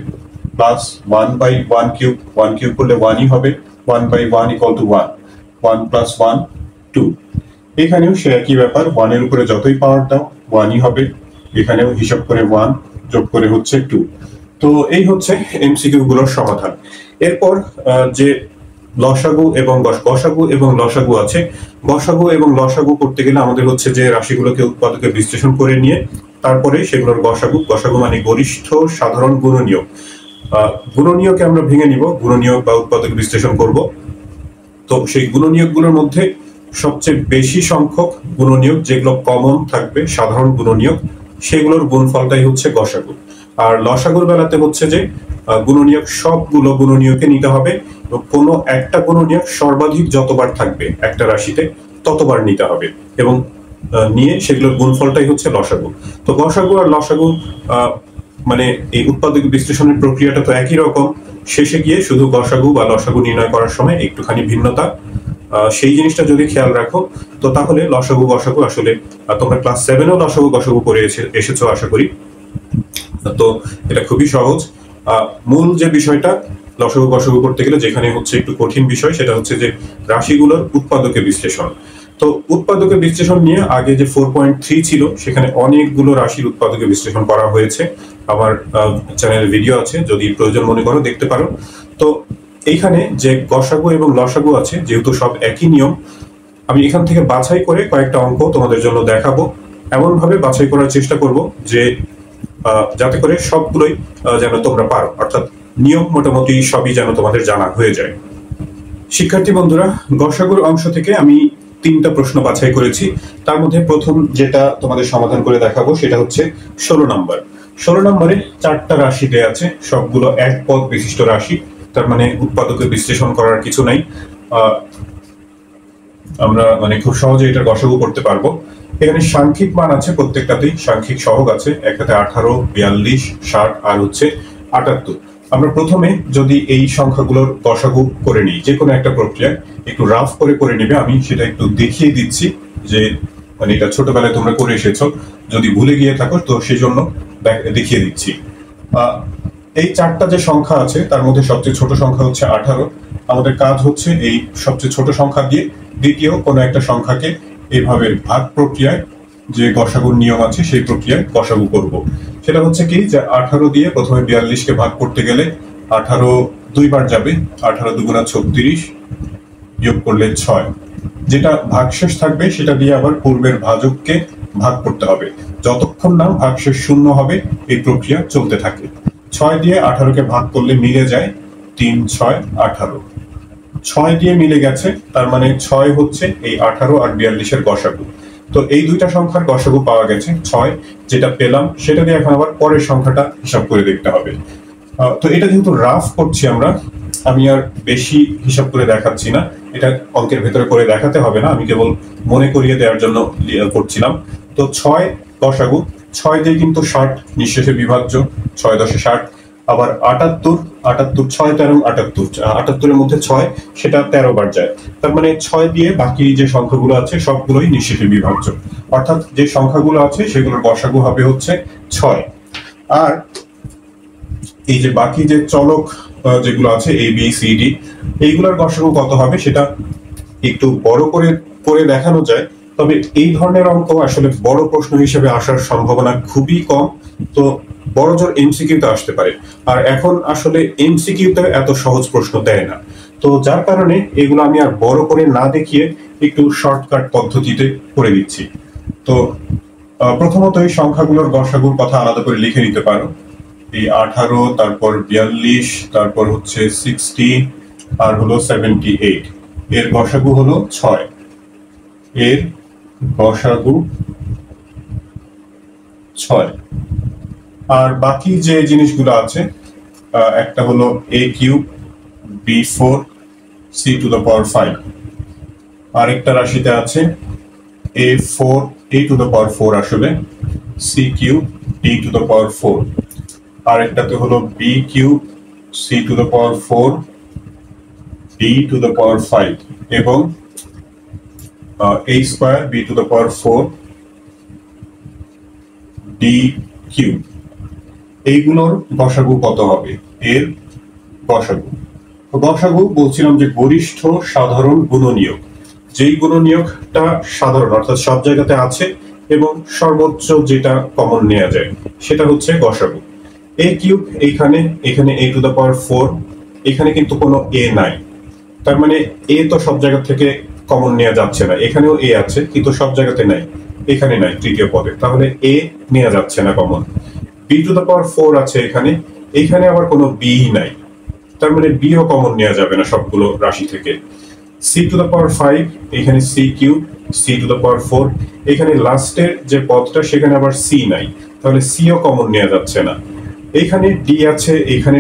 প্লাস 1/1 কিউব, 1 কিউব করলে 1ই হবে, 1/1 ইকুয়াল টু 1, 1 প্লাস 1 2। এখানেও সে একই ব্যাপার, 1 এর উপরে যতই পাওয়ার দাও 1ই হবে, এখানেও হিসাব করে 1 যোগ করে হচ্ছে 2। তো এই হচ্ছে এমসিকিউ গুলোর সমাধান। এরপর যে লসাগু এবং গসাগু এবং লসাগু আছে, গসাগু এবং লসাগু করতে গেলে আমাদের হচ্ছে যে রাশিগুলোকে উৎপাদকে বিশ্লেষণ করে নিয়ে তারপরে সেগুলোর গসাগু মানে গরিষ্ঠ সাধারণ গুণনীয়ক, গুণনীয়কে আমরা ভেঙে নিব, গুণনীয়ক বা উৎপাদক বিশ্লেষণ করব। তো সেই গুণনীয়কগুলোর মধ্যে সবচেয়ে বেশি সংখ্যক গুণনীয়ক যেগুলো কমন থাকবে, সাধারণ গুণনীয়ক, সেগুলোর গুণফলটাই হচ্ছে গসাগু। আর লসাগুর বেলাতে হচ্ছে যে গুণনীয়ক সবগুলো গুণনীয়কে নিতে হবে, কোনো একটা গুণনীয়ক সর্বাধিক যতবার থাকবে একটা রাশিতে ততবার নিতে হবে, এবং নিয়ে সেগুলোর গুণফলটাই হচ্ছে লসাগু। তো গসাগু আর লসাগু মানে এই উৎপাদক বিশ্লেষণের প্রক্রিয়াটা তো একই রকম, শেষে গিয়ে শুধু গসাগু বা লসাগু নির্ণয় করার সময় একটুখানি ভিন্নতা, সেই জিনিসটা যদি খেয়াল রাখো তো তাহলে লসাগু গসাগু আসলে তোমরা ক্লাস 7-এও লসাগু গসাগু করে এসেছো আশা করি। তো এটা খুবই সহজ। মূল যে বিষয়টা লসাগু গসাগু করতে গেলে যেখানে হচ্ছে একটু কঠিন বিষয়, সেটা হচ্ছে যে রাশিগুলোর উৎপাদকের বিশ্লেষণ। তো উৎপাদকের বিশ্লেষণ নিয়ে আগে যে 4.3 ছিল সেখানে অনেকগুলো রাশির উৎপাদকের বিশ্লেষণ করা হয়েছে, আমার চ্যানেলে ভিডিও আছে, যদি প্রয়োজন মনে করো দেখতে পারো। তো এইখানে যে গসাগু এবং লসাগু আছে, যেহেতু সব একই নিয়ম, আমি এখান থেকে বাছাই করে কয়েকটা অঙ্ক তোমাদের জন্য দেখাবো। এমন ভাবে বাছাই করার চেষ্টা করব যে যাতে করে সবগুলোই যেন তোমরা পারো, অর্থাৎ নিয়ম মোটামুটি সবই যেন তোমাদের জানা হয়ে যায়। শিক্ষার্থী বন্ধুরা, গসাগুর অংশ থেকে আমি 3টা প্রশ্ন বাছাই করেছি। তার মধ্যে প্রথম যেটা তোমাদের সমাধান করে দেখাবো সেটা হচ্ছে 16 নম্বর। 16 নম্বরে 4টা রাশি দেয়া আছে, সবগুলো এক পদ বিশিষ্ট রাশি, তার মানে উৎপাদকের বিশ্লেষণ করার কিছু নাই। আমরা মানে খুব সহজে এটার গসাগু করতে পারবো। এখানে সাংখ্যিক মান আছে, প্রত্যেকটাতেই সাংখ্যিক সহগ আছে, একটাতে 18, 42, 60 আর হচ্ছে 78। আমরা প্রথমে যদি এই সংখ্যাগুলোর গসাগু করে নিই, যে কোনো একটা প্রক্রিয়ায় একটু রাফ করে নিবে, আমি সেটা একটু দেখিয়ে দিচ্ছি যে মানে এটা ছোটবেলায় তোমরা করে এসেছো, যদি ভুলে গিয়ে থাকো তো সেই জন্য দেখিয়ে দিচ্ছি। এই 4টা যে সংখ্যা আছে তার মধ্যে সবচেয়ে ছোট সংখ্যা হচ্ছে 18। আমাদের কাজ হচ্ছে এই সবচেয়ে ছোট সংখ্যা দিয়ে দ্বিতীয় কোনো একটা সংখ্যাকে এইভাবে ভাগ প্রক্রিয়ায়, যে গসাগুর নিয়ম আছে সেই প্রক্রিয়ায় গসাগু করব। সেটা হচ্ছে কি, যে 18 দিয়ে প্রথমে 42কে ভাগ করতে গেলে 18 দুইবার যাবে, 18 দুগুণা 36, বিয়োগ করলে 6, যেটা ভাগশেষ থাকবে সেটা দিয়ে আবার পূর্বের ভাজককে ভাগ করতে হবে, যতক্ষণ না ভাগশেষ শূন্য হবে এই প্রক্রিয়া চলতে থাকে। 6 দিয়ে 18কে ভাগ করলে মিলে যায় 3, 6, 18। 6 দিয়ে মিলে গেছে, তার মানে 6 হচ্ছে এই 18 আর 42-এর গসাগু। তো এই দুইটা সংখ্যার গসাগু পাওয়া গেছে 6, যেটা পেলাম সেটা দিয়ে এখন আবার পরের সংখ্যাটা হিসাব করে দেখতে হবে। তো এটা যেহেতু রাফ করছি আমরা, আমি আর বেশি হিসাব করে দেখাচ্ছি না, এটা অঙ্কের ভেতরে করে দেখাতে হবে না, আমি কেবল মনে করিয়ে দেওয়ার জন্য করছিলাম। তো 6 গসাগু, 6 দিয়ে কিন্তু 60 নিঃশেষে বিভাজ্য, 6 10 60। আবার 78, 6 13 78, 78-এর মধ্যে 6 সেটা 13 বার যায়, তার মানে 6 দিয়ে বাকি যে সংখ্যাগুলো আছে সবগুলোই নিঃশেষে বিভাজ্য, অর্থাৎ যে সংখ্যাগুলো আছে সেগুলোর গসাগু হবে হচ্ছে 6। আর এই যে বাকি যে চলক যেগুলো আছে A B C D, এইগুলোর গসাগু কত হবে সেটা একটু বড় করে দেখানো যায়, তবে এই ধরনের অঙ্ক আসলে বড় প্রশ্ন হিসেবে আসার সম্ভাবনা খুবই কম। তো বড়জোর এমসিকিউতে আসতে পারে, আর এখন আসলে এমসিকিউতে এত সহজ প্রশ্ন দেয় না। তো যার কারণে এগুলো আমি আর বড় করে না দেখিয়ে একটু শর্টকাট পদ্ধতিতে করে দিচ্ছি। তো প্রথমত এই সংখ্যাগুলোর গসাগুর কথা আলাদা করে লিখে নিতে পারো। এই 18, তারপর 42, তারপর হচ্ছে 60 আর হলো 78, এর গসাগু হলো 6, এর গসাগু 6। আর বাকি যে জিনিসগুলো আছে, একটা হলো a³ b4 c⁵, আরেকটা রাশিতে আছে a4 a⁴ আসলে c³ d⁴, আরেকটাতে হলো b³ c⁴ d⁵, এবং a² b⁴ d³ এইগুলোর গসাগু কত হবে, এর গসাগু। গসাগু বলছিলাম যে গরিষ্ঠ সাধারণ গুণনীয়ক, যেই গুণনীয়কটা সাধারণ অর্থাৎ সব জায়গাতে আছে এবং সর্বোচ্চ যেটা কমন নেওয়া যায় সেটা হচ্ছে গসাগু। a³ এখানে a⁴, এখানে কিন্তু কোনো a নাই, তার মানে a তো সব জায়গা থেকে কমন নেওয়া যাচ্ছে না, এখানেও a আছে কিন্তু সব জায়গাতে নাই, এখানে নাই তৃতীয় পদে, তাহলে a নেওয়া যাচ্ছে না কমন। b⁴ আছে এখানে আবার কোনো b নাই, তার মানে b ও কমন নেওয়া যাবে না সবগুলো রাশি থেকে। c⁵, এখানে c³ c⁴, এখানে লাস্টের যে পদটা সেখানে আবার c নাই, তাহলে c ও কমন নেওয়া যাচ্ছে না। এখানে d আছে, এখানে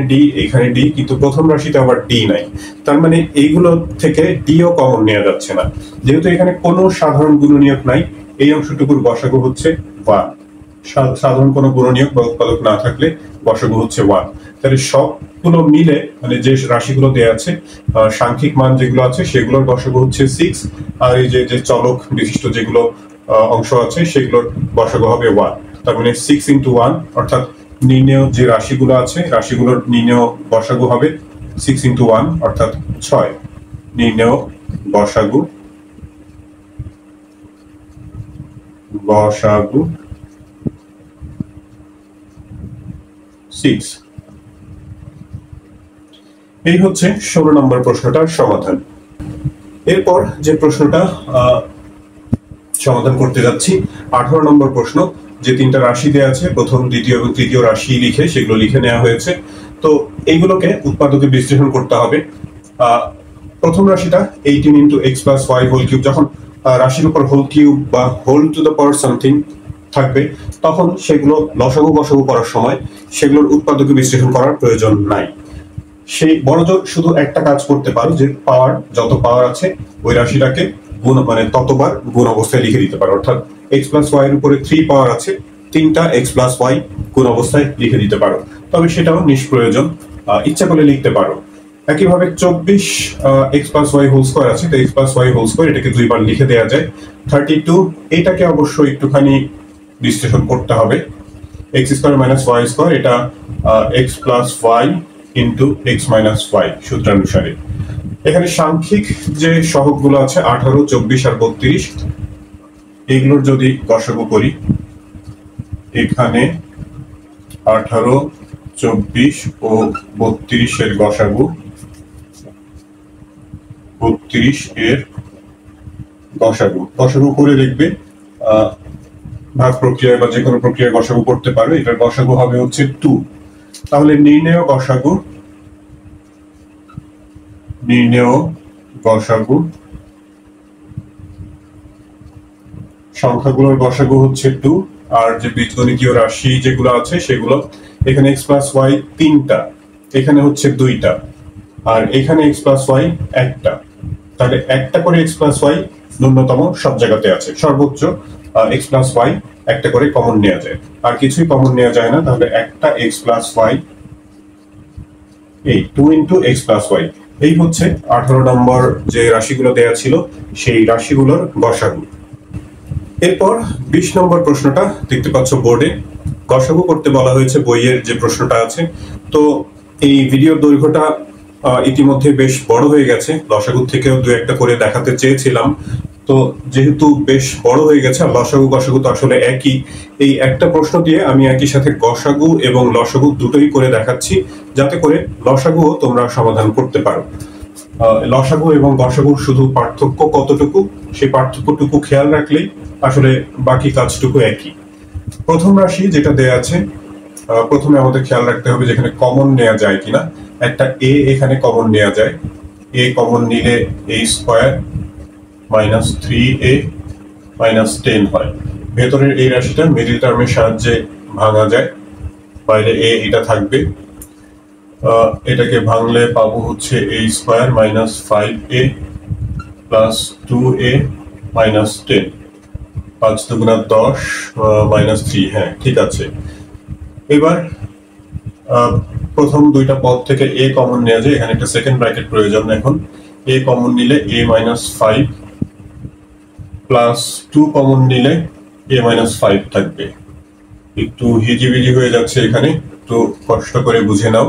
d, কিন্তু প্রথম রাশিতে আবার d নাই, তার মানে এইগুলো থেকে d ও কমন নেওয়া যাচ্ছে না। যেহেতু এখানে কোনো সাধারণ গুণনীয়ক নাই, এই অংশটুকুর গসাগু হচ্ছে 1। সাধারণ কোনো গুণনীয়ক বা উৎপাদক না থাকলে গসাগু হচ্ছে 1। তাহলে সবগুলো মিলে মানে যে রাশিগুলো দেয়া আছে সাংখ্যিক মান যেগুলো আছে সেগুলোর গসাগু হচ্ছে 6, আর এই যে চলক বিশিষ্ট যেগুলো অংশ আছে সেগুলোর গসাগু হবে 1। তার মানে 6 × 1 অর্থাৎ নির্ণেয় যে রাশিগুলো আছে রাশিগুলোর নির্ণেয় গসাগু হবে 6 × 1 অর্থাৎ 6। নির্ণেয় গসাগু 6। এই হচ্ছে 16 নম্বর প্রশ্নটার সমাধান। এরপর যে প্রশ্নটা সমাধান করতে যাচ্ছি 18 নম্বর প্রশ্ন। যে তিনটা রাশি দেওয়া আছে প্রথম, দ্বিতীয় এবং তৃতীয় রাশি লিখে সেগুলো লিখে নেওয়া হয়েছে। তো এইগুলোকে উৎপাদকে বিশ্লেষণ করতে হবে। প্রথম রাশিটা 18 × x + y হোল কিউব। যখন রাশির উপর হোল কিউব বা whole to the power something থাকবে তখন সেগুলো লসাগু গসাগু করার সময় সেগুলোর উৎপাদকে বিশ্লেষণ করার প্রয়োজন নাই। সেই বড়জোর শুধু একটা কাজ করতে পারো যে পাওয়ার যত পাওয়ার আছে ওই রাশিটাকে গুণ মানে ততবার গুণ অবস্থায় লিখে দিতে পারো। অর্থাৎ x + y এর উপরে 3 পাওয়ার আছে, 3টা x + y গুণ অবস্থায় লিখে দিতে পারো। তবে সেটাও নিষ্প্রয়োজন, ইচ্ছা করলে লিখতে পারো। একইভাবে 24 x + y হোল স্কয়ার আছে, তো x + y হোল স্কয়ার এটাকে দুইবার লিখে দেওয়া যায়। 32 এটাকে অবশ্যই একটুখানি বিশ্লেষণ করতে হবে। x² - y² এটা x + y × x - y সূত্রানুসারে। এখানে সাংখ্যিক যে সহগগুলো আছে 18, 24 আর 32 এগুলোর যদি গসাগু করি, এখানে 18, 24 ও 32 এর গসাগু 32 এর গসাগু করে দেখবে ভাগ প্রক্রিয়ায় বা যে কোনো প্রক্রিয়ায় গসাগু করতে পারো। এটার গসাগু হবে হচ্ছে 2। তাহলে নির্ণেয় গসাগু সংখ্যাগুলোর গসাগু হচ্ছে 2। আর যে বীজগণিতীয় রাশি যেগুলো আছে সেগুলো এখানে x + y 3টা, এখানে হচ্ছে 2টা, আর এখানে x + y 1টা। তাহলে একটা করে x + y ন্যূনতম সব জায়গাতে আছে। সর্বোচ্চ x + y একটা করে কমন নেওয়া যায়, আর কিছুই কমন নেওয়া যায় না। তাহলে একটা x + y, এই 2 × x + y। এই হচ্ছে 18 নম্বর যে রাশিগুলো দেয়া ছিল সেই রাশিগুলোর গসাগু। এরপর 20 নম্বর প্রশ্নটা দেখতে পাচ্ছ বোর্ডে। গসাগু করতে বলা হয়েছে বইয়ের যে প্রশ্নটা আছে। তো এই ভিডিওর দৈর্ঘ্যটা ইতিমধ্যে বেশ বড় হয়ে গেছে, লসাগু থেকেও দু একটা করে দেখাতে চেয়েছিলাম। তো যেহেতু বেশ বড় হয়ে গেছে, আর লসাগু গসাগু তো আসলে একই, এই একটা প্রশ্ন দিয়ে আমি একই সাথে গসাগু এবং লসাগু দুটোই করে দেখাচ্ছি, যাতে করে লসাগুও তোমরা সমাধান করতে পারো। লসাগু এবং গসাগুর শুধু পার্থক্য কতটুকু, সেই পার্থক্যটুকু খেয়াল রাখলেই আসলে বাকি কাজটুকু একই। প্রথম রাশি যেটা দেয়া আছে, প্রথমে আমাদের খেয়াল রাখতে হবে যেখানে কমন নেওয়া যায় কিনা। একটা a এখানে কমন নেওয়া যায়, a কমন নিলে a² - 3a - 10 হয়। ভেতরের এই রাশিটা মিডল টার্মের সাহায্যে ভাঙা যায়, বাইরে a এটা থাকবে। এটাকে ভাঙলে পাবো হচ্ছে a² - 5a + 2a - 10। 5 × 2 = 10 - 3। হ্যাঁ, ঠিক আছে। এবার প্রথম দুইটা পদ থেকে a কমন নেওয়া যায়, এখানে একটা সেকেন্ড ব্র্যাকেট প্রয়োজন। এখন a কমন নিলে a - 5 + 2 কমন নিলে a - 5 থাকবে। একটু হিজিবিজি হয়ে যাচ্ছে এখানে, তো কষ্ট করে বুঝে নাও।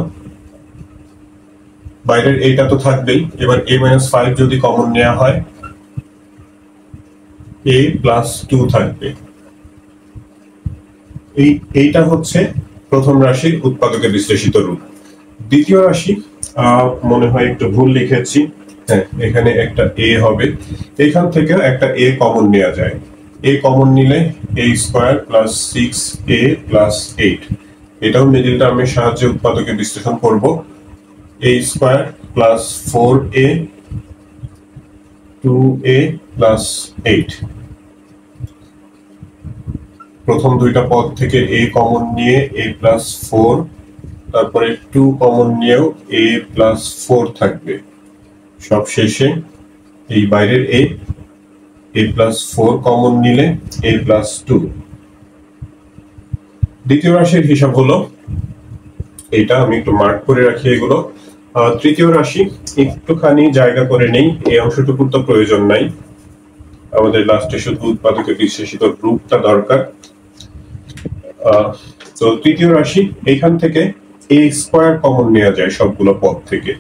বাইরের এটা তো থাকবেই। এবার a - 5 যদি কমন নেওয়া হয়, a + 2 থাকবে। এইটা হচ্ছে প্রথম রাশির উৎপাদকে বিশ্লেষিত রূপ। দ্বিতীয় রাশি মনে হয় একটু ভুল লিখেছি। হ্যাঁ, এখানে একটা a হবে, এখান থেকে একটা a কমন নেওয়া যায়। a কমন নিলে a² + 6a + 8। এটাও মিডল টার্মের সাহায্যে উৎপাদকে বিশ্লেষণ করব। a² + 4a 2a + 8। প্রথম দুইটা পদ থেকে a কমন নিয়ে a + 4, তারপরে 2 কমন নিয়েও a + 4 থাকবে। সব শেষে এই বাইরের a a+4 কমন নিলে a+2। দ্বিতীয় রাশির হিসাব হলো এটা, আমি একটু মার্ক করে রাখি এগুলো। তৃতীয় রাশি একটুখানি জায়গা করে নেই, এই অংশটুকুর তো প্রয়োজন নাই, আমাদের লাস্টে শুধু উৎপাদকের বিশ্লেষিত রূপটা দরকার। তো তৃতীয় রাশি এখান থেকে a স্কয়ার কমন নেওয়া যায় সবগুলো পদ থেকে।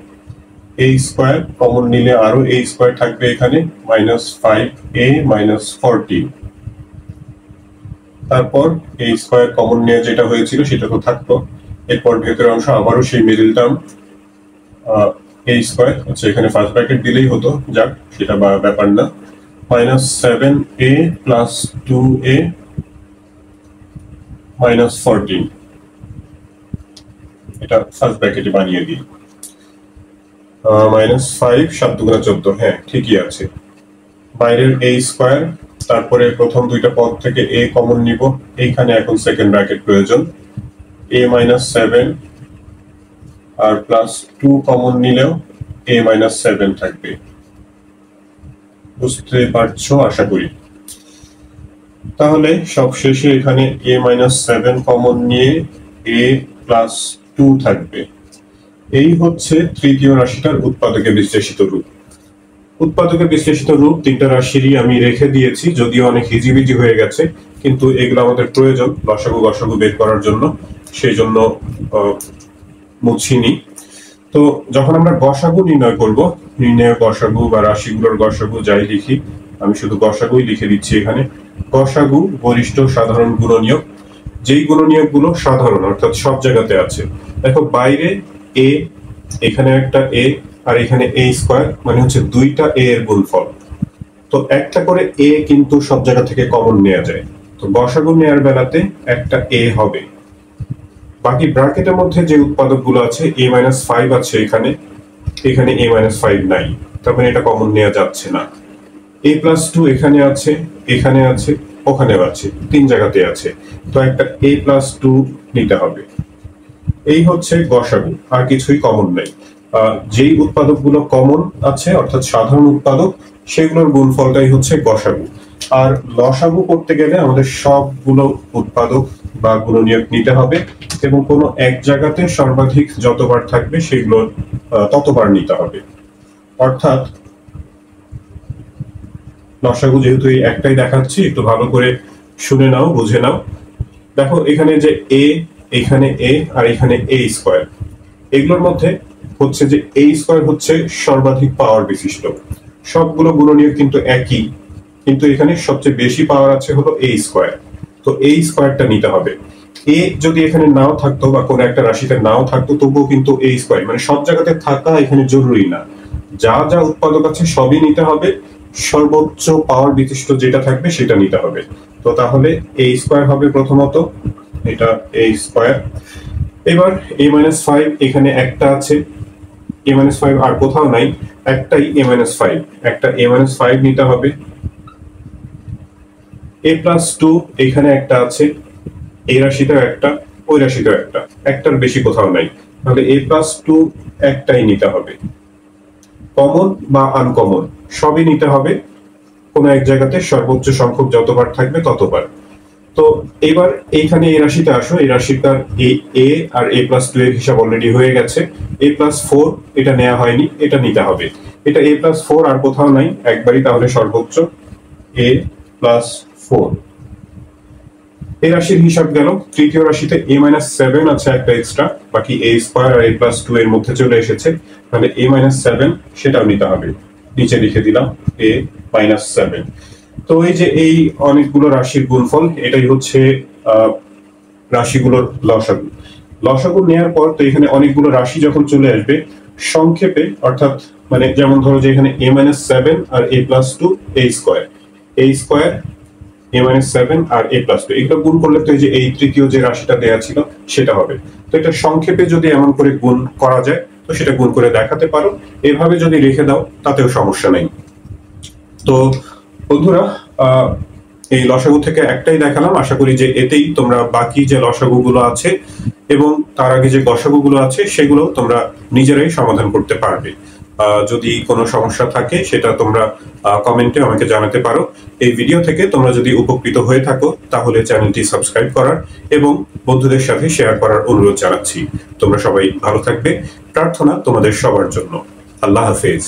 a স্কয়ার কমন নিলে আরো a স্কয়ার থাকবে এখানে, -5a -14। তারপর a স্কয়ার কমন নিয়ে যেটা হয়েছিল সেটা তো থাকতো, এরপর ভেতরের অংশ আবারও সেই মিডল টার্ম a স্কয়ার, আচ্ছা এখানে ফার্স্ট ব্র্যাকেট দিলেই হতো, যাক সেটা ব্যাপার না, -7a + 2a -14, এটা ফার্স্ট ব্র্যাকেটে বানিয়ে দিই। -5 7 × 14, হ্যাঁ ঠিকই আছে। বাইরের a স্কয়ার, তারপরে প্রথম দুইটা পদ থেকে a কমন নিব, এইখানে এখন সেকেন্ড ব্র্যাকেট প্রয়োজন, a -7 আর +2 কমন নিলেও a -7 থাকবে। বুঝতে পারছো আশা করি। তাহলে সবশেষে এখানে a -7 কমন নিয়ে a + 2 থাকবে। এই হচ্ছে তৃতীয় রাশিটার উৎপাদকে বিশ্লেষিত রূপ। উৎপাদকে বিশ্লেষিত রূপ তিনটা রাশিরই আমি রেখে দিয়েছি, যদিও অনেক হিজিবিজি হয়ে গেছে, কিন্তু এগুলো আমাদের প্রয়োজন লসাগু গসাগু বের করার জন্য, সেই জন্য মুছিনি। তো যখন আমরা গসাগু নির্ণয় করব, নির্ণয় গসাগু বা রাশিগুলোর গসাগু যাই লিখি, আমি শুধু গসাগুই লিখে দিচ্ছি এখানে। গসাগু গরিষ্ঠ সাধারণ গুণনীয়ক, যেই গুণনীয়কগুলো সাধারণ অর্থাৎ সব জায়গাতে আছে। দেখো বাইরে a, এখানে একটা a আর এখানে a স্কয়ার, মানে হচ্ছে দুইটা a এর গুণফল। তো একটা করে a কিন্তু সব জায়গা থেকে কমন নেওয়া যায়, তো গসাগু নেওয়ার বেলাতে একটা a হবে। বাকি ব্র্যাকেটের মধ্যে যে উৎপাদকগুলো আছে a -5 আছে এখানে, এখানে a -5 নাই, তার মানে এটা কমন নেওয়া যাচ্ছে না। a + 2 এখানে আছে, এখানে আছে, ওখানেও আছে, তিন জায়গাতে আছে, তো একটা a + 2 নিতে হবে। এই হচ্ছে গসাগু, আর কিছুই কমন নাই। যেই উৎপাদকগুলো কমন আছে অর্থাৎ সাধারণ উৎপাদক, সেগুলোর গুণফলটাই হচ্ছে গসাগু। আর লসাগু করতে গেলে আমাদের সবগুলো উৎপাদক বা গুণনীয়ক নিতে হবে, এবং কোনো এক জায়গাতে সর্বাধিক যতবার থাকবে সেগুলো ততবার নিতে হবে। অর্থাৎ লসাগু যেহেতু এই একটাই দেখাচ্ছি, একটু ভালো করে শুনে নাও, বুঝে নাও। দেখো এখানে যে a, এখানে a আর এখানে a স্কয়ার, এগুলোর মধ্যে হচ্ছে যে a স্কয়ার হচ্ছে সর্বাধিক পাওয়ার বিশিষ্ট। সবগুলো গুণনীয়ক কিন্তু একই, কিন্তু এখানে সবচেয়ে বেশি পাওয়ার আছে হলো a স্কয়ার, তো a স্কয়ারটা নিতে হবে। a যদি এখানে নাও থাকতো বা কোনো একটা রাশিতে নাও থাকতো, তবুও কিন্তু a স্কয়ার, মানে সব জায়গাতে থাকা এখানে জরুরি না, যা যা উৎপাদক আছে সবই নিতে হবে, সর্বোচ্চ পাওয়ার বিশিষ্ট যেটা থাকবে সেটা নিতে হবে। তো তাহলে a স্কয়ার হবে প্রথমত, এটা a স্কয়ার। এবার a -5 এখানে একটা আছে, a -5 আর কোথাও নাই, একটাই a -5, একটা a -5 নিতে হবে। a + 2 এখানে একটা আছে, এই রাশিটাও একটা, ওই রাশিটাও একটা, একটার বেশি কোথাও নাই, তাহলে a + 2 একটাই নিতে হবে। কমন বা আনকমন সবই নিতে হবে, কোনো এক জায়গাতে সর্বোচ্চ সংখ্যক যতবার থাকবে ততবার। তো এবার এইখানে এই রাশিতে আসো, এই রাশিটার a আর a + 2 এর হিসাব অলরেডি হয়ে গেছে, a + 4 এটা নেওয়া হয়নি, এটা নিতে হবে। এটা a + 4 আর কোথাও নাই, একবারই তাহলে সর্বোচ্চ a + 4। এই রাশির হিসাব গেল। তৃতীয় রাশিতে a -7 আছে একটা এক্সট্রা, বাকি a স্কয়ার আর a + 2 এর মধ্যে চলে এসেছে, তাহলে a -7 সেটাও নিতে হবে, নিচে লিখে দিলাম a -7। তো এই যে এই অনেকগুলো রাশির গুণফল, এটাই হচ্ছে রাশিগুলোর লসাগু। লসাগু নেওয়ার পর তো এখানে অনেকগুলো রাশি যখন চলে আসবে, সংক্ষেপে অর্থাৎ মানে যেমন ধরো যে এখানে a -7 আর a + 2 a square, a square a -7 আর a + 2 এগুলো গুণ করলে তো এই যে এই তৃতীয় যে রাশিটা দেয়া ছিল সেটা হবে। তো এটা সংক্ষেপে যদি এমন করে গুণ করা যায় তো সেটা গুণ করে দেখাতে পারো, এভাবে যদি রেখে দাও তাতেও সমস্যা নেই। তো বন্ধুরা, এই লসাগু থেকে একটাই দেখালাম, আশা করি যে এতেই তোমরা বাকি যে লসাগু গুলো আছে এবং তার আগে যে গসাগু গুলো আছে সেগুলো তোমরা নিজেরাই সমাধান করতে পারবে। যদি কোনো সমস্যা থাকে সেটা তোমরা কমেন্টে আমাকে জানাতে পারো। এই ভিডিও থেকে তোমরা যদি উপকৃত হয়ে থাকো তাহলে চ্যানেলটি সাবস্ক্রাইব করার এবং বন্ধুদের সাথে শেয়ার করার অনুরোধ জানাচ্ছি। তোমরা সবাই ভালো থাকবে, প্রার্থনা তোমাদের সবার জন্য। আল্লাহ হাফেজ।